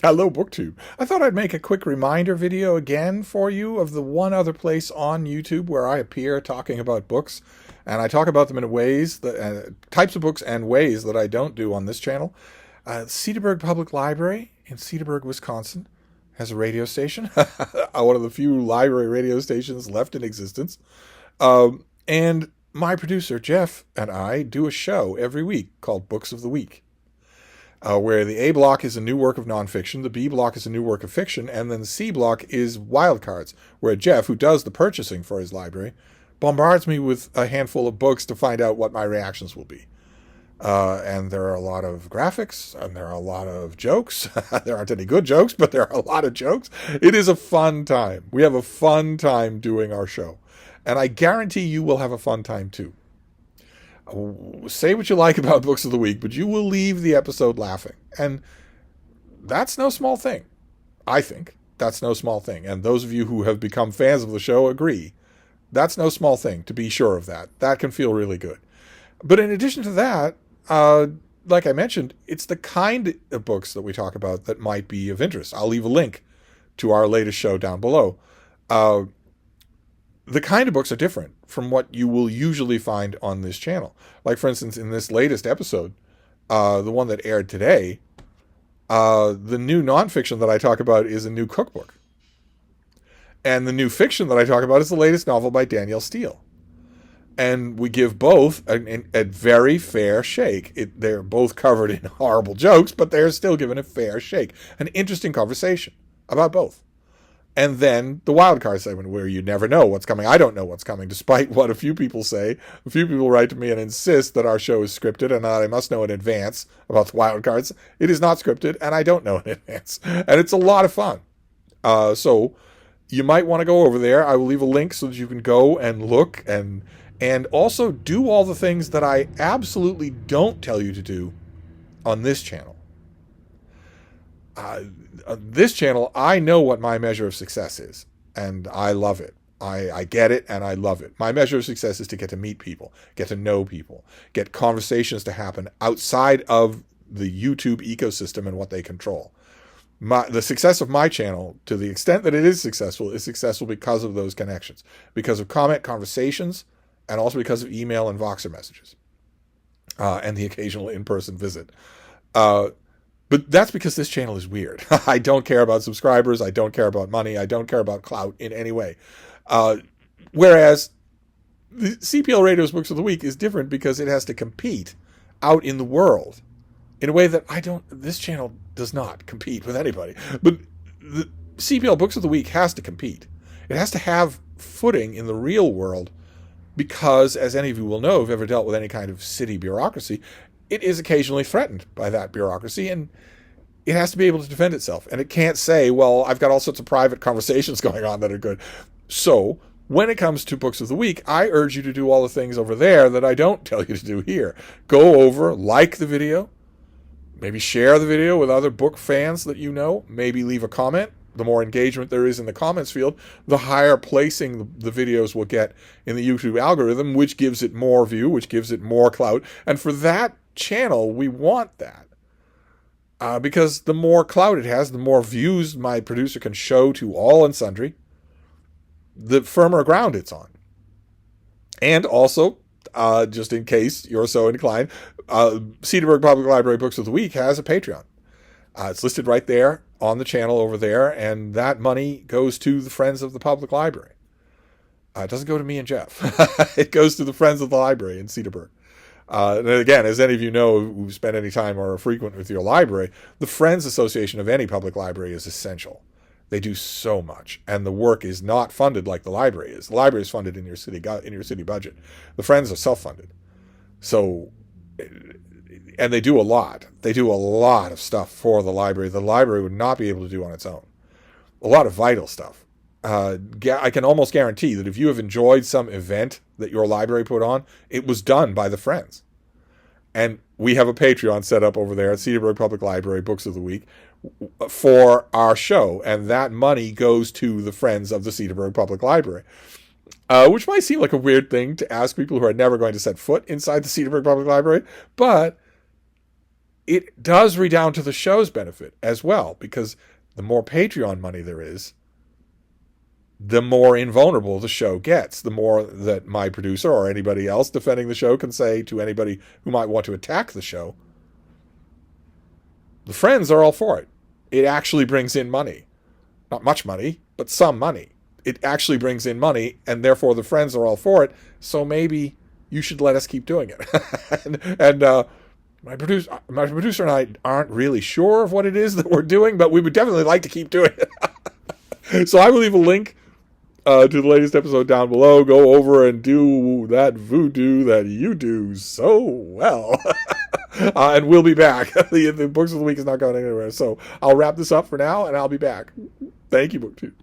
Hello, BookTube. I thought I'd make a quick reminder video again for you of the one other place on YouTube where I appear talking about books, and I talk about them in ways that types of books and ways that I don't do on this channel. Cedarburg Public Library in Cedarburg, Wisconsin, has a radio station, one of the few library radio stations left in existence. And my producer Jeff and I do a show every week called Books of the Week. Where the A block is a new work of nonfiction, the B block is a new work of fiction, and then the C block is wildcards, where Jeff, who does the purchasing for his library, bombards me with a handful of books to find out what my reactions will be. And there are a lot of graphics, and there are a lot of jokes. There aren't any good jokes, but there are a lot of jokes. It is a fun time. We have a fun time doing our show. And I guarantee you will have a fun time too. Say what you like about Books of the Week, but you will leave the episode laughing. And that's no small thing. I think that's no small thing. And those of you who have become fans of the show agree. That's no small thing, to be sure of that. That can feel really good. But in addition to that, like I mentioned, it's the kind of books that we talk about that might be of interest. I'll leave a link to our latest show down below. The kind of books are different from what you will usually find on this channel. Like, for instance, in this latest episode, the one that aired today, the new nonfiction that I talk about is a new cookbook. And the new fiction that I talk about is the latest novel by Danielle Steele. And we give both a very fair shake. They're both covered in horrible jokes, but they're still given a fair shake. An interesting conversation about both. And then the wildcard segment where you never know what's coming. I don't know what's coming, despite what a few people say. A few people write to me and insist that our show is scripted and that I must know in advance about the wildcards. It is not scripted, and I don't know in advance. And it's a lot of fun. So you might want to go over there. I will leave a link so that you can go and look and also do all the things that I absolutely don't tell you to do on this channel. This channel, I know what my measure of success is, and I love it. I get it, and I love it. My measure of success is to get to meet people, get to know people, get conversations to happen outside of the YouTube ecosystem and what they control. The success of my channel, to the extent that it is successful because of those connections, because of comment conversations, and also because of email and Voxer messages, and the occasional in-person visit. But that's because this channel is weird. I don't care about subscribers. I don't care about money. I don't care about clout in any way. Whereas the CPL Radio's Books of the Week is different because it has to compete out in the world in a way that this channel does not compete with anybody. But the CPL Books of the Week has to compete. It has to have footing in the real world because, as any of you will know, if you've ever dealt with any kind of city bureaucracy, it is occasionally threatened by that bureaucracy, and it has to be able to defend itself. And it can't say, well, I've got all sorts of private conversations going on that are good. So when it comes to Books of the Week, I urge you to do all the things over there that I don't tell you to do here. Go over, like the video, maybe share the video with other book fans that you know, maybe leave a comment. The more engagement there is in the comments field, the higher placing the videos will get in the YouTube algorithm, which gives it more view, which gives it more clout. And for that channel, we want that. Because the more clout it has, the more views my producer can show to all and sundry, the firmer ground it's on. And also, just in case you're so inclined, Cedarburg Public Library Books of the Week has a Patreon. It's listed right there on the channel over there, and that money goes to the Friends of the Public Library. It doesn't go to me and Jeff. It goes to the Friends of the Library in Cedarburg. And again, as any of you know who've spent any time or are frequent with your library, the Friends Association of any public library is essential. They do so much, and the work is not funded like the library is. The library is funded in your city budget. The Friends are self-funded. So, and they do a lot. They do a lot of stuff for the library would not be able to do on its own. A lot of vital stuff. I can almost guarantee that if you have enjoyed some event that your library put on, it was done by the Friends. And we have a Patreon set up over there at Cedarburg Public Library Books of the Week for our show, and that money goes to the Friends of the Cedarburg Public Library. Which might seem like a weird thing to ask people who are never going to set foot inside the Cedarburg Public Library, but it does redound to the show's benefit as well, because the more Patreon money there is, the more invulnerable the show gets. The more that my producer or anybody else defending the show can say to anybody who might want to attack the show, the friends are all for it. It actually brings in money. Not much money, but some money. It actually brings in money, and therefore the friends are all for it, so maybe you should let us keep doing it. and my producer and I aren't really sure of what it is that we're doing, but we would definitely like to keep doing it. So I will leave a link to the latest episode down below. Go over and do that voodoo that you do so well. And we'll be back. The Books of the Week is not going anywhere. So I'll wrap this up for now, and I'll be back. Thank you, BookTube.